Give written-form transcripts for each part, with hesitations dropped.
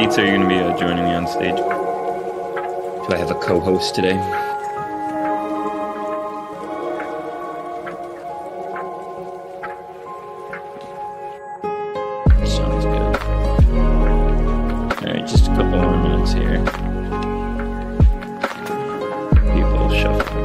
Pizza, are you going to be joining me on stage? Do I have a co-host today? Sounds good. Alright, just a couple more minutes here. People shuffling.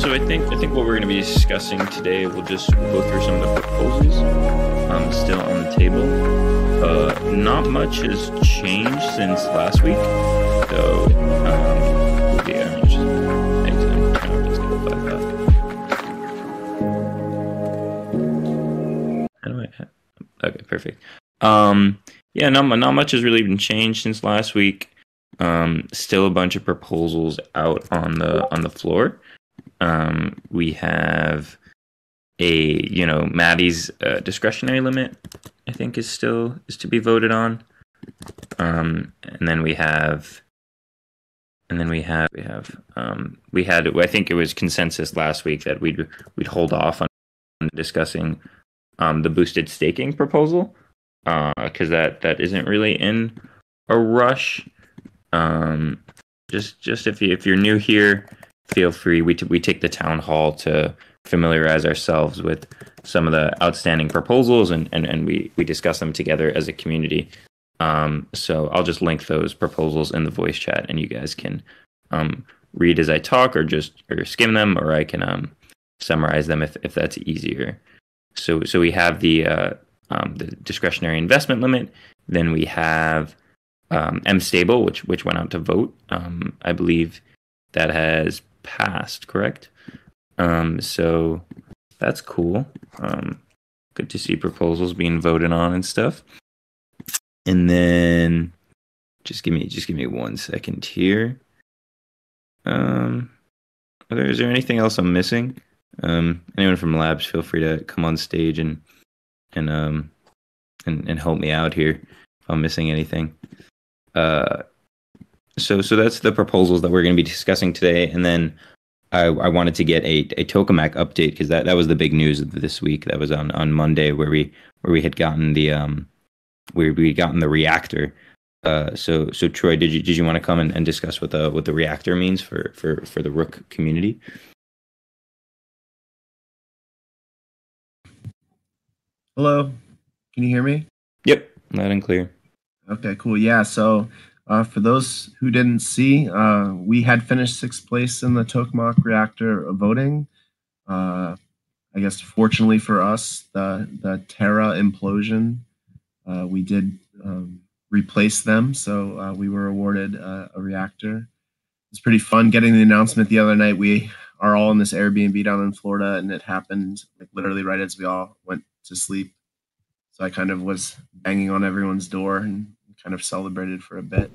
I think what we're going to be discussing today, we'll go through some of the proposals still on the table. Not much has changed since last week, so we'll be just exiting. Okay, perfect. Yeah, not much has really been changed since last week. Still a bunch of proposals out on the floor. We have Maddie's discretionary limit, I think is to be voted on. And then we had, I think it was consensus last week that we'd hold off on discussing the boosted staking proposal, because that isn't really in a rush. Just if you're new here, feel free. We take the town hall to familiarize ourselves with some of the outstanding proposals, and we discuss them together as a community. So I'll just link those proposals in the voice chat, and you guys can read as I talk, or skim them, or I can summarize them if that's easier. So we have the discretionary investment limit. Then we have M-Stable, which went out to vote. I believe that has passed, correct? So that's cool. Good to see proposals being voted on and stuff. And then just give me 1 second here. Is there anything else I'm missing? Anyone from Labs, feel free to come on stage and help me out here if I'm missing anything. So that's the proposals that we're going to be discussing today, and then I wanted to get a tokamak update, because that was the big news of this week. That was on Monday, where we had gotten the reactor. So Troy, did you want to come and discuss what the reactor means for the Rook community? Hello, can you hear me? Yep, loud and clear. Okay, cool. Yeah, so for those who didn't see, we had finished 6th place in the tokamak reactor voting. I guess fortunately for us, the Terra implosion, we did replace them, so we were awarded a reactor. It's pretty fun getting the announcement the other night. We are all in this Airbnb down in Florida, and it happened like literally right as we all went to sleep. So I kind of was banging on everyone's door and kind of celebrated for a bit.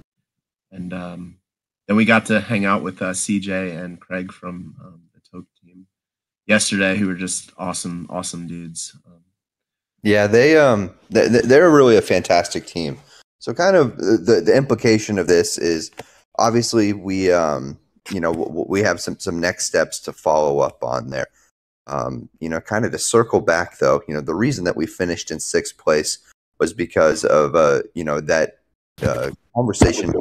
And then we got to hang out with CJ and Craig from the Toke team yesterday, who were just awesome dudes. Yeah, they're really a fantastic team. So kind of the implication of this is obviously we have some next steps to follow up on there. Kind of to circle back though, the reason that we finished in 6th place was because of that conversation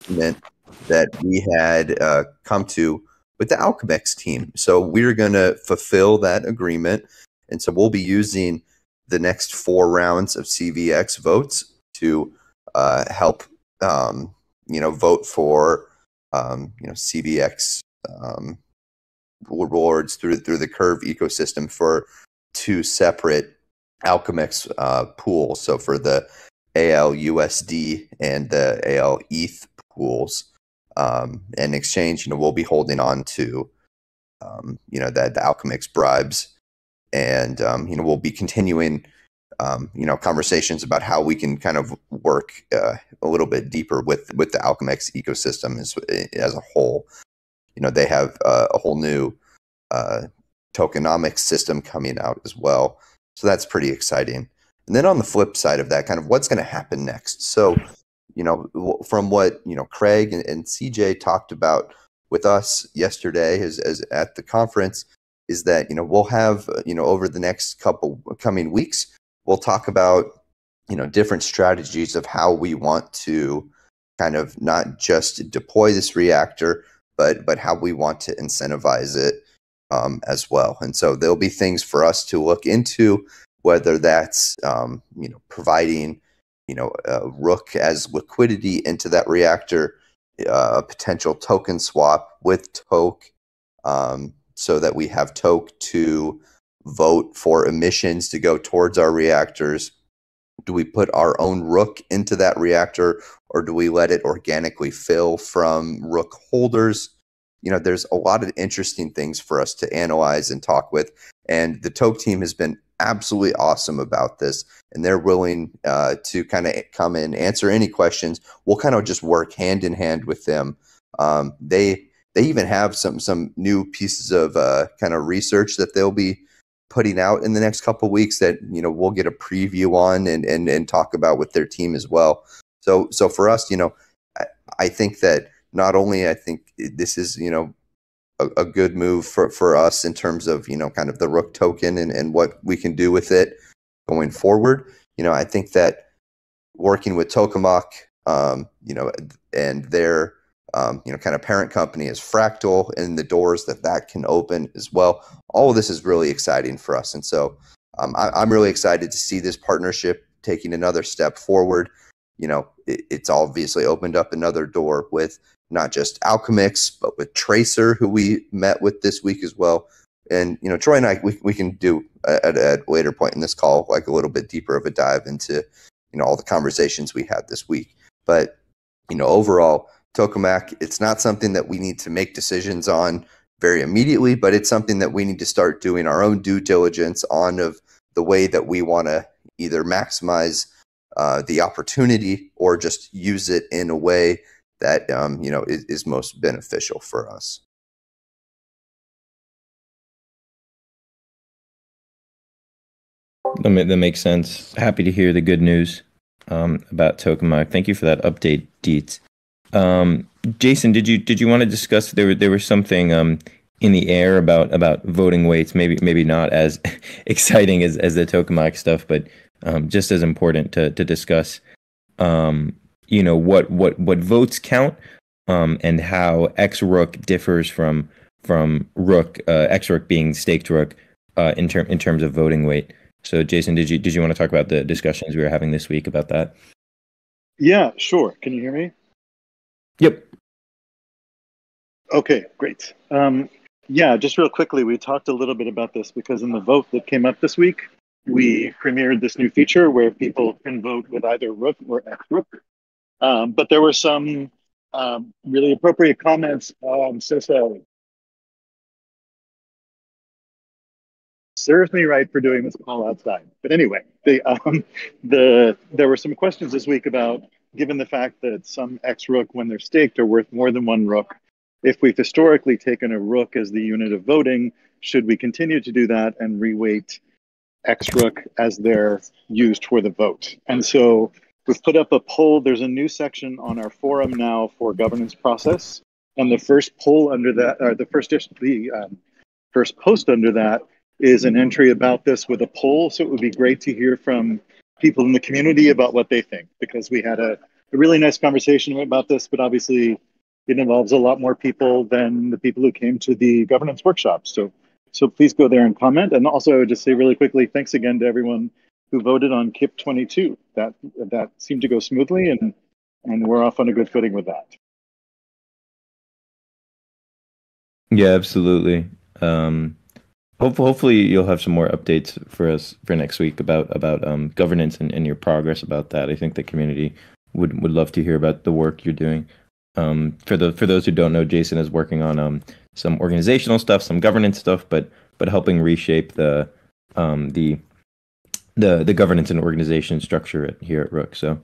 that we had come to with the Alchemix team. So we're going to fulfill that agreement, and so we'll be using the next 4 rounds of CVX votes to help vote for CVX rewards through the Curve ecosystem for 2 separate Alchemix pools. So for the ALUSD and the AL ETH pools, in exchange, we'll be holding on to the Alchemix bribes, and we'll be continuing conversations about how we can kind of work a little bit deeper with the AlchemX ecosystem as a whole. They have a whole new tokenomics system coming out as well. So that's pretty exciting. And then on the flip side of that, kind of what's going to happen next. So, from what, Craig and CJ talked about with us yesterday as at the conference, is that, we'll have, over the next couple coming weeks, we'll talk about, different strategies of how we want to kind of not just deploy this reactor, but how we want to incentivize it as well. And so there'll be things for us to look into, whether that's providing Rook as liquidity into that reactor, a potential token swap with Toke, so that we have Toke to vote for emissions to go towards our reactors. Do we put our own Rook into that reactor, or do we let it organically fill from Rook holders? There's a lot of interesting things for us to analyze and talk with. And the Toke team has been absolutely awesome about this. And they're willing to kind of come in, answer any questions. We'll kind of just work hand in hand with them. They even have some new pieces of kind of research that they'll be putting out in the next couple of weeks that, we'll get a preview on and talk about with their team as well. So for us, I think that not only I think this is, a good move for us in terms of, kind of the Rook token and what we can do with it going forward. I think that working with Tokamak, and their, kind of parent company is Fractal, and the doors that can open as well. All of this is really exciting for us. And so I'm really excited to see this partnership taking another step forward. It's obviously opened up another door with not just AlchemX, but with Tracer, who we met with this week as well. And, Troy and I, we can do at a later point in this call, like a little bit deeper of a dive into, all the conversations we had this week. But, overall, Tokamak, it's not something that we need to make decisions on very immediately, but it's something that we need to start doing our own due diligence on of the way that we want to either maximize the opportunity or just use it in a way that is most beneficial for us. That makes sense. Happy to hear the good news about Tokamak. Thank you for that update, Deets. Jason, did you want to discuss there was something in the air about voting weights? Maybe not as exciting as the Tokamak stuff, but just as important to discuss. What votes count, and how XRook differs from Rook, XRook being staked Rook, in terms of voting weight. So, Jason, did you want to talk about the discussions we were having this week about that? Yeah, sure. Can you hear me? Yep. Okay, great. Just real quickly, we talked a little bit about this because in the vote that came up this week, we premiered this new feature where people can vote with either Rook or XRook. But there were some really appropriate comments. I'm so sorry. Serves me right for doing this call outside. But anyway, there were some questions this week about, given the fact that some XRook, when they're staked, are worth more than one Rook. If we've historically taken a Rook as the unit of voting, should we continue to do that and reweight XRook as they're used for the vote? And so we've put up a poll. There's a new section on our forum now for governance process. And the first poll under that, or the first post under that, is an entry about this with a poll. So it would be great to hear from people in the community about what they think, because we had a really nice conversation about this, but obviously it involves a lot more people than the people who came to the governance workshop. So please go there and comment. And also I would just say really quickly, thanks again to everyone who voted on KIP 22. That seemed to go smoothly, and we're off on a good footing with that. Yeah, absolutely. Hopefully you'll have some more updates for us for next week about governance and your progress about that. I think the community would love to hear about the work you're doing. For those who don't know, Jason is working on some organizational stuff, some governance stuff, but helping reshape the the governance and organization structure here at Rook. So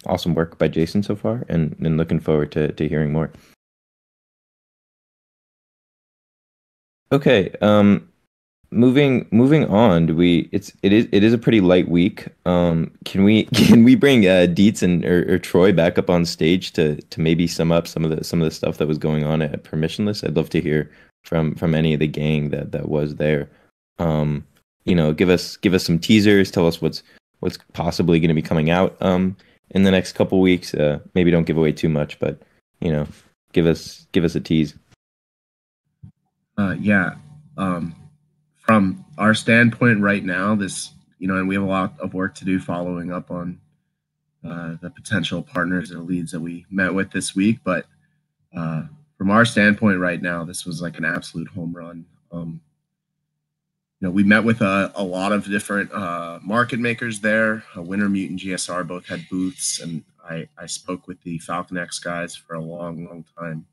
awesome work by Jason so far, and looking forward to hearing more. Okay, moving on. It is a pretty light week. Can we bring Dietz and or Troy back up on stage to maybe sum up some of the stuff that was going on at Permissionless? I'd love to hear from any of the gang that was there. Give us some teasers. Tell us what's possibly going to be coming out in the next couple weeks. Maybe don't give away too much, but give us a tease. From our standpoint right now, and we have a lot of work to do following up on the potential partners or leads that we met with this week. But from our standpoint right now, this was like an absolute home run. We met with a lot of different market makers there. Winter Mutant GSR both had booths, and I spoke with the Falcon X guys for a long time.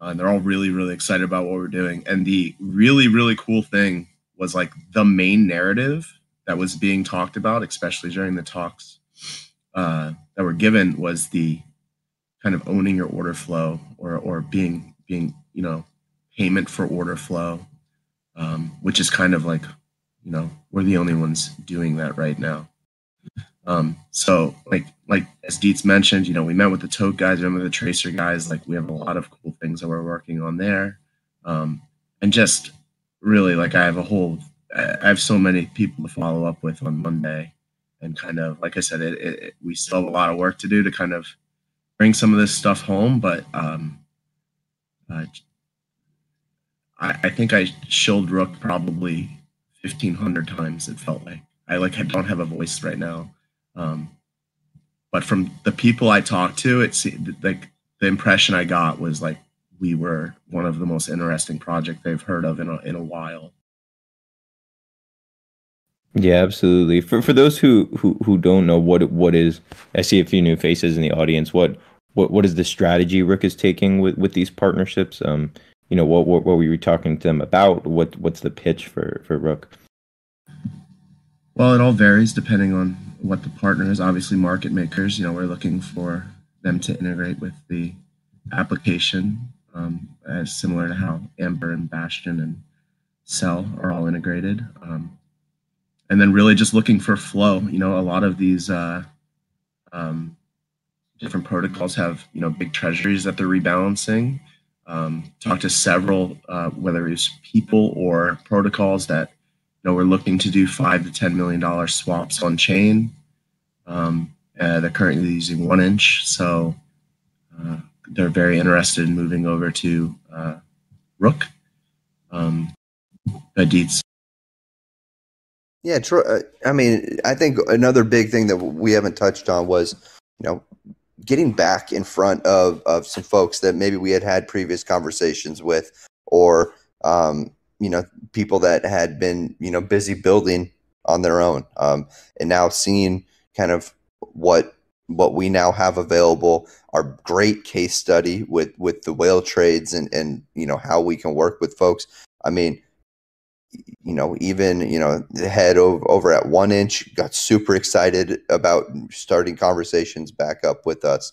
And they're all really, really excited about what we're doing. And the really, really cool thing was like the main narrative that was being talked about, especially during the talks that were given, was the kind of owning your order flow or being payment for order flow, which is kind of like, we're the only ones doing that right now. So like as Dietz mentioned, we met with the Tote guys, we met with the Tracer guys. Like we have a lot of cool things that we're working on there. And just really like I have so many people to follow up with on Monday, and kind of, like I said, we still have a lot of work to do to kind of bring some of this stuff home. But I think I shilled Rook probably 1,500 times. It felt like I don't have a voice right now. But from the people I talked to, it seemed like the impression I got was like we were one of the most interesting projects they've heard of in a while. Yeah, absolutely. For those who don't know what is, I see a few new faces in the audience. What is the strategy Rook is taking with these partnerships? What were we talking to them about? What's the pitch for Rook? Well, it all varies depending on what the partner is. Obviously, market makers, we're looking for them to integrate with the application, as similar to how Amber and Bastion and Cell are all integrated. And then really just looking for flow. A lot of these different protocols have, big treasuries that they're rebalancing. Talked to several, whether it's people or protocols that, we're looking to do $5 to $10 million swaps on chain. They're currently using 1inch, so they're very interested in moving over to Rook. Dietz. Yeah, I think another big thing that we haven't touched on was, getting back in front of some folks that maybe we had previous conversations with, or people that had been busy building on their own, and now seeing kind of what we now have available, our great case study with the whale trades and how we can work with folks. I mean, even the head over at 1inch got super excited about starting conversations back up with us.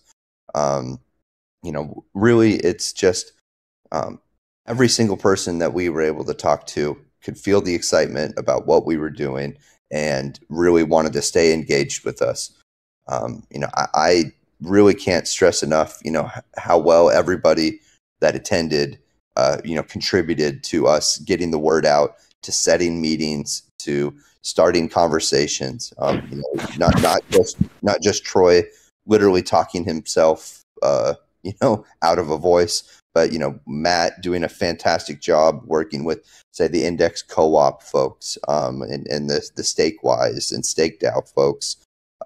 Really, it's just every single person that we were able to talk to could feel the excitement about what we were doing and really wanted to stay engaged with us. I really can't stress enough, how well everybody that attended, contributed to us getting the word out, to setting meetings, to starting conversations. Not just Troy literally talking himself, out of a voice, but Matt doing a fantastic job working with, say, the Index Co-op folks, and the Stakewise and Staked Out folks,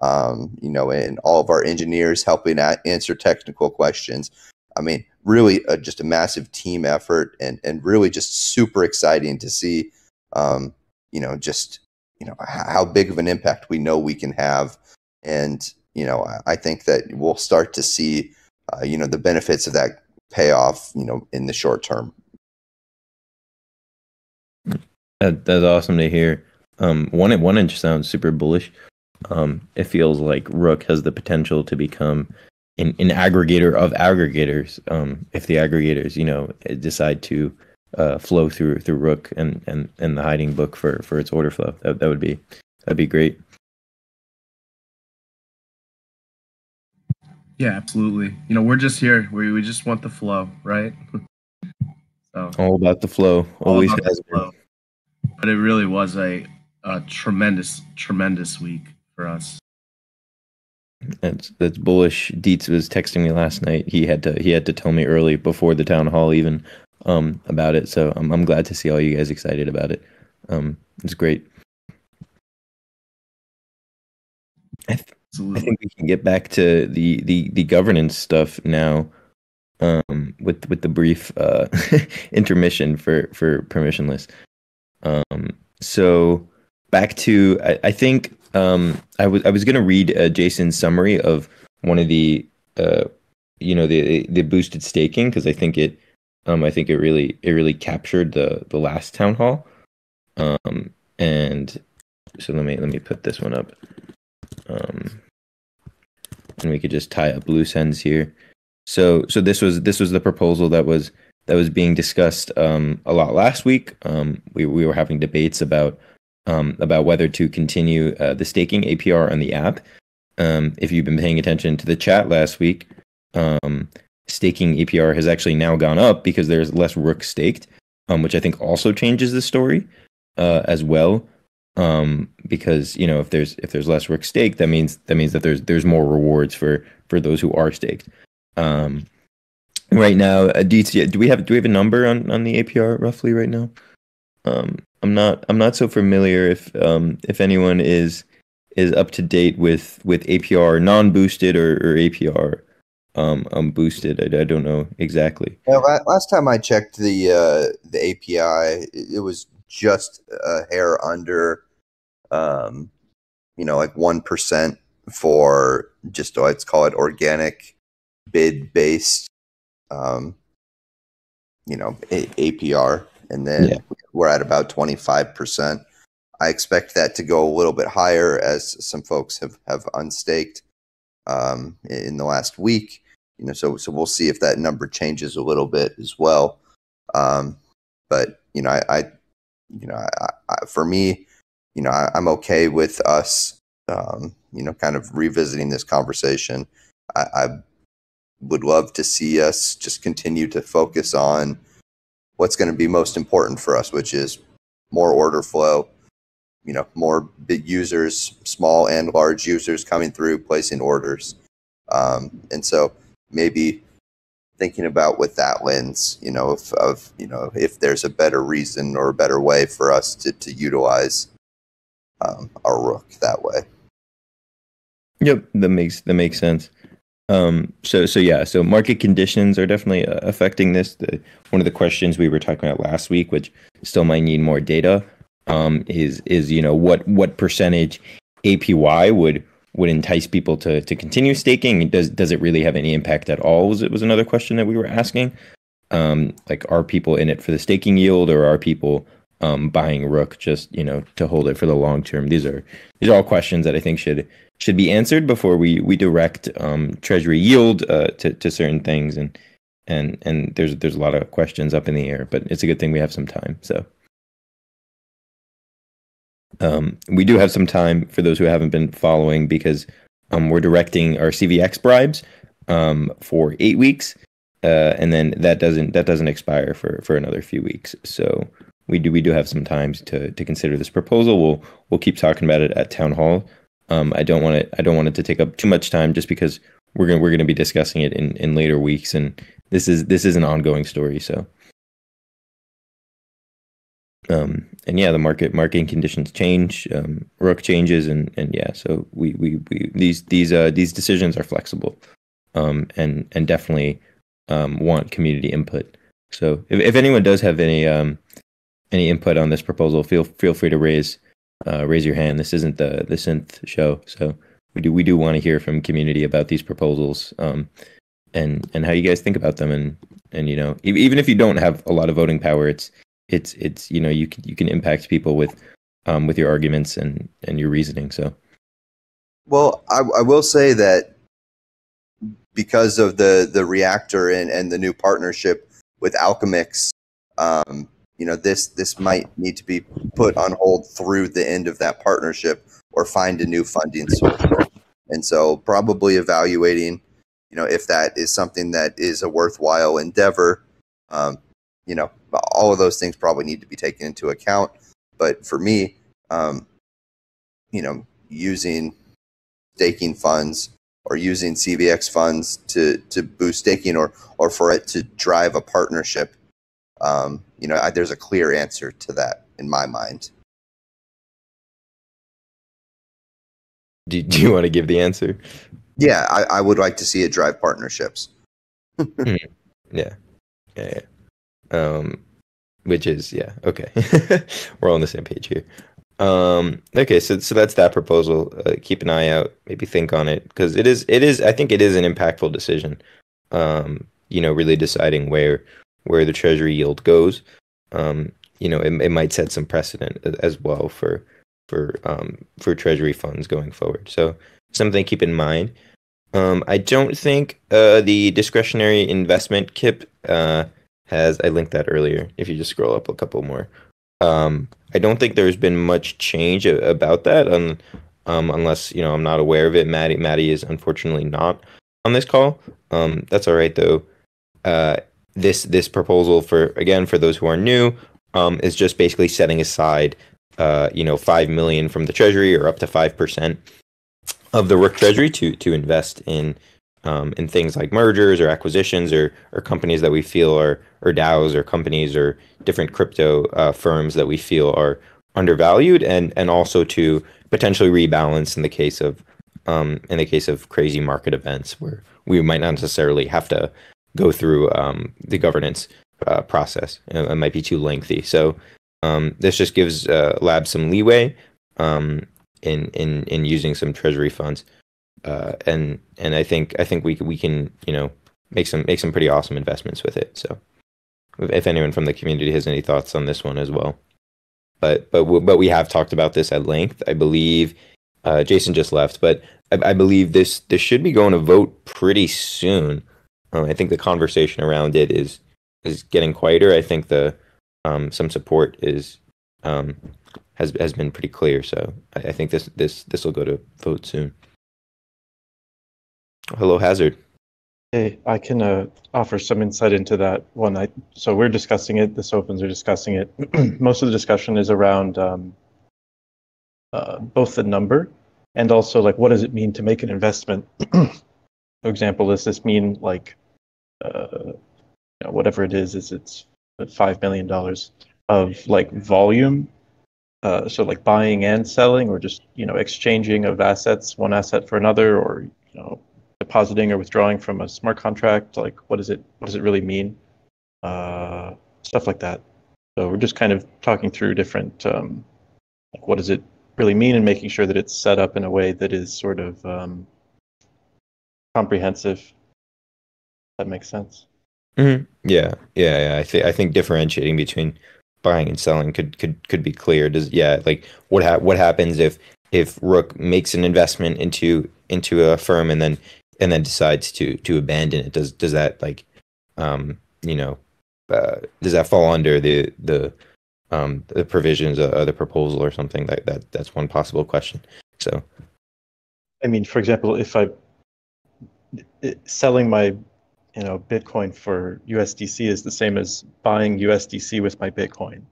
and all of our engineers helping answer technical questions. I mean, really just a massive team effort, and really just super exciting to see, how big of an impact we know we can have. And, I think that we'll start to see, the benefits of that payoff, in the short term. That's awesome to hear. One inch sounds super bullish. It feels like Rook has the potential to become an aggregator of aggregators. If the aggregators, decide to flow through Rook and the hiding book for its order flow, that'd be great. Yeah, absolutely. We're just here. We just want the flow, right? So All about the flow. Always about has the been. flow. But it really was a tremendous week for us. That's bullish. Dietz was texting me last night. He had to tell me early before the town hall even about it. So I'm glad to see all you guys excited about it. It's great. I think we can get back to the governance stuff now, with the brief intermission for permissionless. So back to I think I was gonna read Jason's summary of one of the the boosted staking, because I think it really captured the last town hall. And so let me put this one up. And we could just tie up loose ends here. So this was the proposal that was being discussed a lot last week. We were having debates about whether to continue the staking APR on the app. If you've been paying attention to the chat last week, staking APR has actually now gone up because there's less Rook staked, which I think also changes the story as well. Because if there's less Rook staked, that means that there's more rewards for those who are staked. Right now, do we have a number on the APR roughly right now? I'm not so familiar if anyone is up to date with APR non-boosted or APR boosted. I don't know exactly. Yeah, last time I checked the API, it was just a hair under, like 1% for just, let's call it organic bid based, APR, and then we're at about 25%. I expect that to go a little bit higher as some folks have unstaked in the last week. So we'll see if that number changes a little bit as well. But for me, I'm okay with us, kind of revisiting this conversation. I would love to see us just continue to focus on what's going to be most important for us, which is more order flow, more big users, small and large users coming through, placing orders. And so maybe thinking about with that lens, if there's a better reason or a better way for us to utilize our Rook that way. Yep, that makes sense. So market conditions are definitely affecting this. One of the questions we were talking about last week, which still might need more data, is what percentage APY would entice people to continue staking? Does it really have any impact at all? Was another question that we were asking. Like, are people in it for the staking yield, or are people buying Rook just to hold it for the long term? These are all questions that I think should be answered before we direct treasury yield to certain things, and there's a lot of questions up in the air, but it's a good thing we have some time. So we do have some time for those who haven't been following, because we're directing our CVX bribes for 8 weeks, and then that doesn't expire for another few weeks. So we do have some time to consider this proposal. We'll keep talking about it at town hall. I don't want it to take up too much time, just because we're gonna be discussing it in later weeks, and this is an ongoing story. So and yeah, the market conditions change, Rook changes, and yeah, so these decisions are flexible, and definitely want community input. So if anyone does have any input on this proposal, feel free to raise your hand. This isn't the synth show, so we do want to hear from community about these proposals, and how you guys think about them, and even if you don't have a lot of voting power, it's you can impact people with with your arguments and your reasoning. So, Well, I will say that because of the reactor and the new partnership with Alchemix, this might need to be put on hold through the end of that partnership or find a new funding source. And so probably evaluating, if that is something that is a worthwhile endeavor. All of those things probably need to be taken into account. But for me, using staking funds or using CVX funds to boost staking or for it to drive a partnership, there's a clear answer to that in my mind. do you want to give the answer? Yeah, I would like to see it drive partnerships. Yeah. Which is okay. We're all on the same page here. Okay, so that's that proposal. Keep an eye out. Maybe think on it because it is. I think it is an impactful decision. Really deciding where the treasury yield goes. It might set some precedent as well for treasury funds going forward. So something to keep in mind. I don't think the discretionary investment KIP has. I linked that earlier. If you just scroll up a couple more. I don't think there's been much change about that, unless I'm not aware of it. Maddie is unfortunately not on this call. That's all right though. This proposal for those who are new, is just basically setting aside, 5 million from the treasury or up to 5% of the Rook treasury to invest in things like mergers or acquisitions or companies that we feel are or DAOs or companies or different crypto firms that we feel are undervalued and also to potentially rebalance in the case of crazy market events where we might not necessarily have to go through the governance process. It might be too lengthy. So this just gives labs some leeway in using some treasury funds. And I think we can make some pretty awesome investments with it. So if anyone from the community has any thoughts on this one as well, but we have talked about this at length. I believe Jason just left, but I believe this should be going to vote pretty soon. I think the conversation around it is getting quieter. I think the some support has been pretty clear. So I think this will go to vote soon. Hello, Hazard. Hey, I can offer some insight into that one. So we're discussing it. The Sopans are discussing it. Most of the discussion is around both the number and also like what does it mean to make an investment. For example, does this mean like whatever it is it's $5 million of like volume? So like buying and selling, or just exchanging of assets, one asset for another, or depositing or withdrawing from a smart contract. Like what does it really mean? Stuff like that. So we're just kind of talking through different like what does it really mean, and making sure that it's set up in a way that is sort of comprehensive. That makes sense. Mm-hmm. Yeah. I think differentiating between buying and selling could be clear. Like what happens if Rook makes an investment into a firm and then decides to abandon it? Does that like does that fall under the provisions of the proposal or something? That's one possible question. So I mean, for example, if selling my Bitcoin for USDC is the same as buying USDC with my Bitcoin,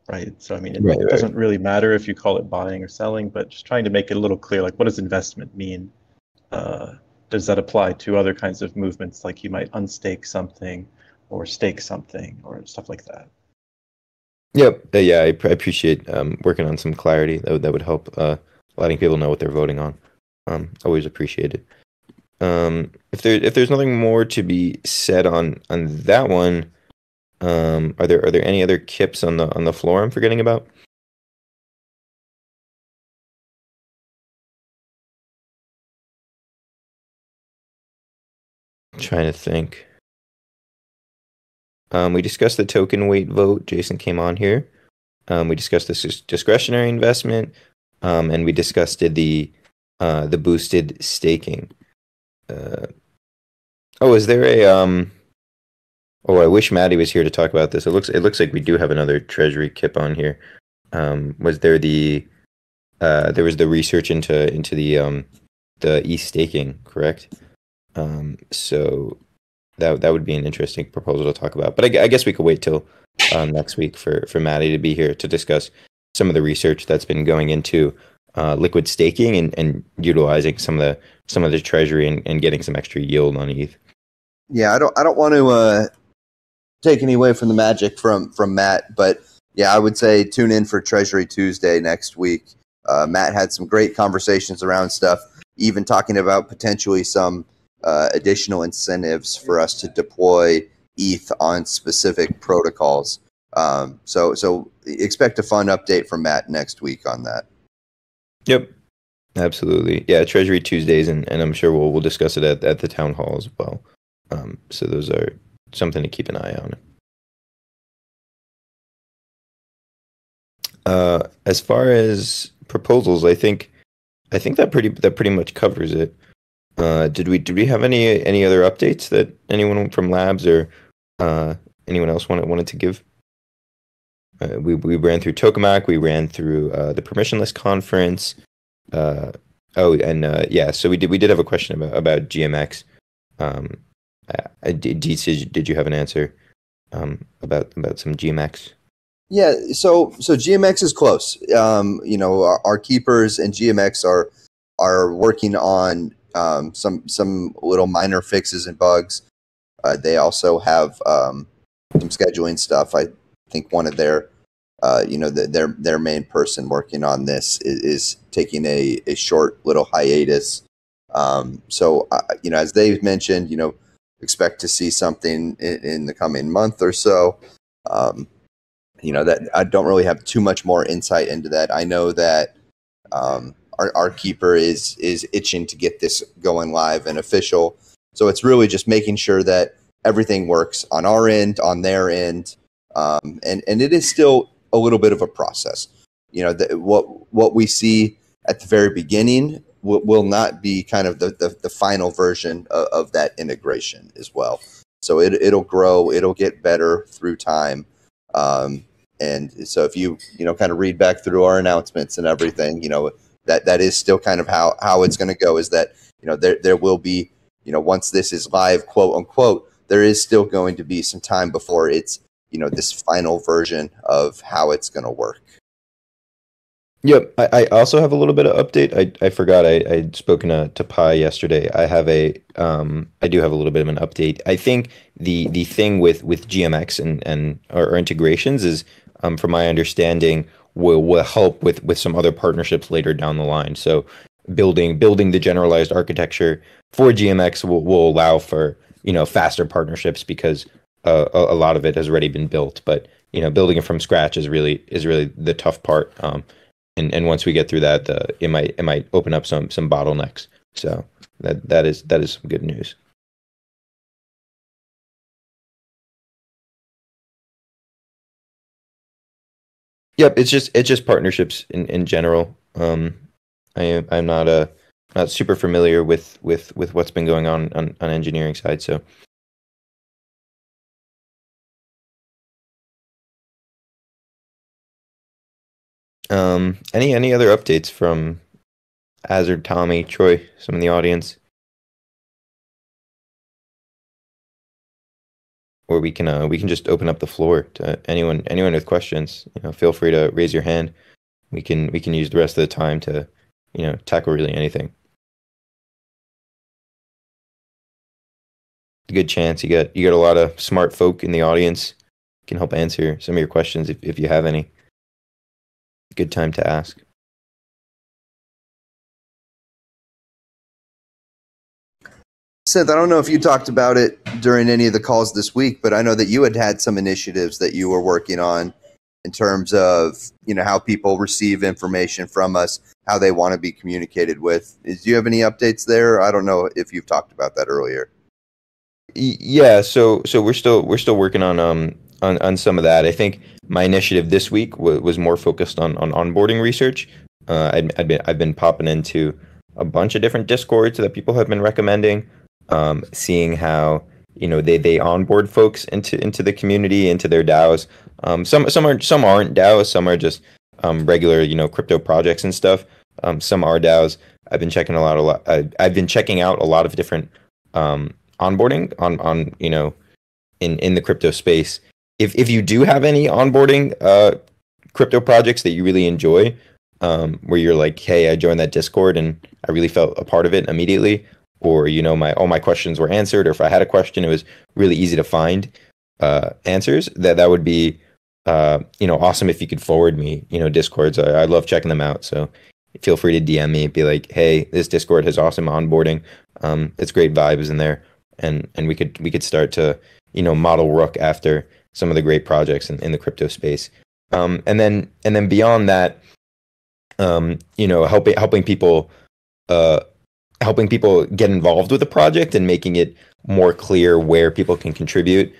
right? So I mean, it doesn't really matter if you call it buying or selling, but just trying to make it a little clear, like what does investment mean? Does that apply to other kinds of movements, like you might unstake something or stake something or stuff like that? Yep. Yeah, I appreciate working on some clarity. That would help letting people know what they're voting on. Always appreciate it. If there's nothing more to be said on that one, are there any other KIPs on the floor I'm forgetting about? I'm trying to think. We discussed the token weight vote. Jason came on here. We discussed this discretionary investment, and we discussed the boosted staking. Is there a Oh, I wish Maddie was here to talk about this. It looks like we do have another treasury kip on here. Was there there was the research into the staking, correct? So that would be an interesting proposal to talk about. But I guess we could wait till next week for Maddie to be here to discuss some of the research that's been going into liquid staking and utilizing some of the treasury and getting some extra yield on ETH. Yeah, I don't want to take any away from the magic from Matt, but yeah, I would say tune in for Treasury Tuesday next week. Matt had some great conversations around stuff, even talking about potentially some additional incentives for us to deploy ETH on specific protocols. So expect a fun update from Matt next week on that. Yep, absolutely. Yeah, Treasury Tuesdays, and I'm sure we'll discuss it at the town hall as well. So those are something to keep an eye on. As far as proposals, I think that pretty much covers it. Did we have any other updates that anyone from Labs or anyone else wanted to give? We ran through Tokamak. We ran through the permissionless conference. So we did have a question about GMX. Did you have an answer about some GMX? Yeah, so GMX is close. Our keepers and GMX are working on some little minor fixes and bugs. They also have some scheduling stuff. I think one of their main person working on this is taking a short little hiatus. As they've mentioned, expect to see something in the coming month or so. That I don't really have too much more insight into that. I know that our keeper is itching to get this going live and official. So it's really just making sure that everything works on our end, on their end, and it is still a little bit of a process. What we see at the very beginning will not be kind of the final version of that integration as well. So it'll grow, it'll get better through time. And so if you kind of read back through our announcements and everything, that is still kind of how it's going to go, is that, there will be, once this is live, quote unquote, there is still going to be some time before it's, this final version of how it's going to work. Yep. I also have a little bit of update. I forgot I'd spoken to Pi yesterday. I do have a little bit of an update. I think the thing with GMX and our integrations is, from my understanding, will help with some other partnerships later down the line. So building the generalized architecture for GMX will allow for faster partnerships, because a lot of it has already been built. But building it from scratch is really the tough part. And once we get through that, it might open up some bottlenecks. So that is some good news. Yep, it's just partnerships in general. I'm not super familiar with what's been going on engineering side. So. Any other updates from Azard, Tommy, Troy, some in the audience? Or we can just open up the floor to anyone with questions. Feel free to raise your hand. We can use the rest of the time to tackle really anything. Good chance you got a lot of smart folk in the audience. Can help answer some of your questions if you have any. Good time to ask. Seth, I don't know if you talked about it during any of the calls this week, but I know that you had some initiatives that you were working on in terms of, how people receive information from us, how they want to be communicated with. Do you have any updates there? I don't know if you've talked about that earlier. Yeah, so we're still working on on some of that. I think my initiative this week was more focused on onboarding research. I've been popping into a bunch of different discords that people have been recommending, seeing how they onboard folks into the community, into their DAOs. Some aren't DAOs, some are just regular crypto projects and stuff. Some are DAOs. I've been checking I've been checking out a lot of different onboarding on in the crypto space. If you do have any onboarding crypto projects that you really enjoy, where you're like, hey, I joined that Discord and I really felt a part of it immediately, or all my questions were answered, or if I had a question, it was really easy to find answers. That would be awesome if you could forward me Discords. I love checking them out. So feel free to DM me, be like, hey, this Discord has awesome onboarding. It's great vibes in there, and we could start to model Rook after some of the great projects in the crypto space. And then beyond that, helping people get involved with the project and making it more clear where people can contribute.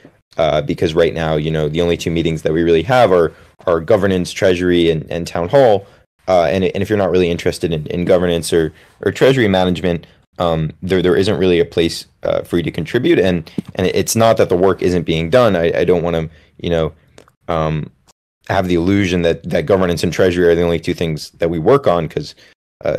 Because right now, the only two meetings that we really have are governance, treasury, and town hall. And if you're not really interested in governance or treasury management, there isn't really a place for you to contribute. And it's not that the work isn't being done. I don't want to have the illusion that governance and treasury are the only two things that we work on, because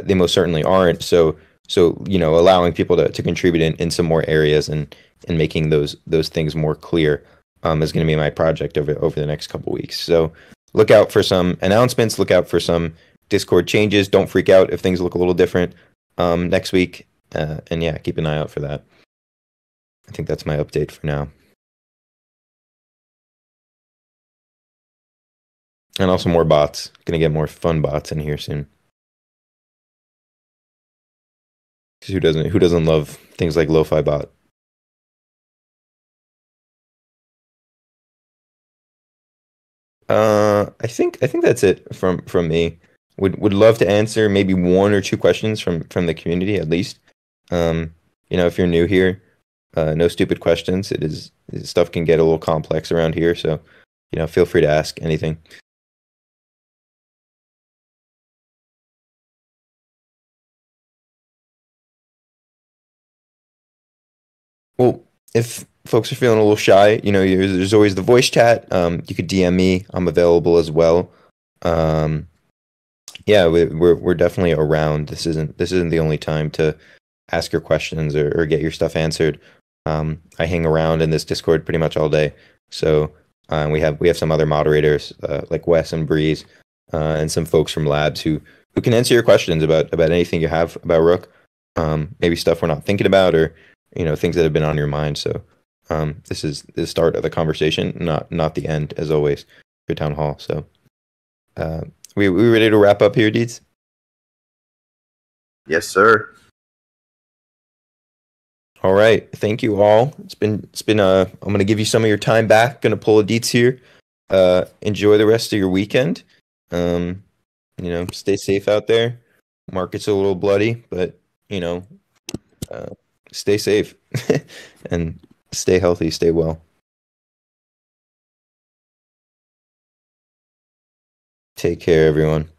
they most certainly aren't. So allowing people to contribute in some more areas and making those things more clear is going to be my project over the next couple weeks. So look out for some announcements. Look out for some Discord changes. Don't freak out if things look a little different next week. And yeah, keep an eye out for that. I think that's my update for now. And also more bots. Gonna get more fun bots in here soon. Who doesn't love things like Lo-Fi Bot? I think that's it from me. Would love to answer maybe one or two questions from the community at least. If you're new here, no stupid questions. Stuff can get a little complex around here, so feel free to ask anything. Well, if folks are feeling a little shy, there's always the voice chat. You could DM me. I'm available as well. Yeah, we're definitely around. This isn't the only time to ask your questions or get your stuff answered. I hang around in this Discord pretty much all day. So we have some other moderators like Wes and Breeze and some folks from labs who can answer your questions about anything you have about Rook. Maybe stuff we're not thinking about, or things that have been on your mind. So this is the start of the conversation, not the end, as always, for Town Hall. So we ready to wrap up here, Deeds? Yes, sir. All right. Thank you all. It's been I'm gonna give you some of your time back. Gonna pull a Deets here. Enjoy the rest of your weekend. Stay safe out there. Market's a little bloody, but stay safe and stay healthy, stay well. Take care, everyone.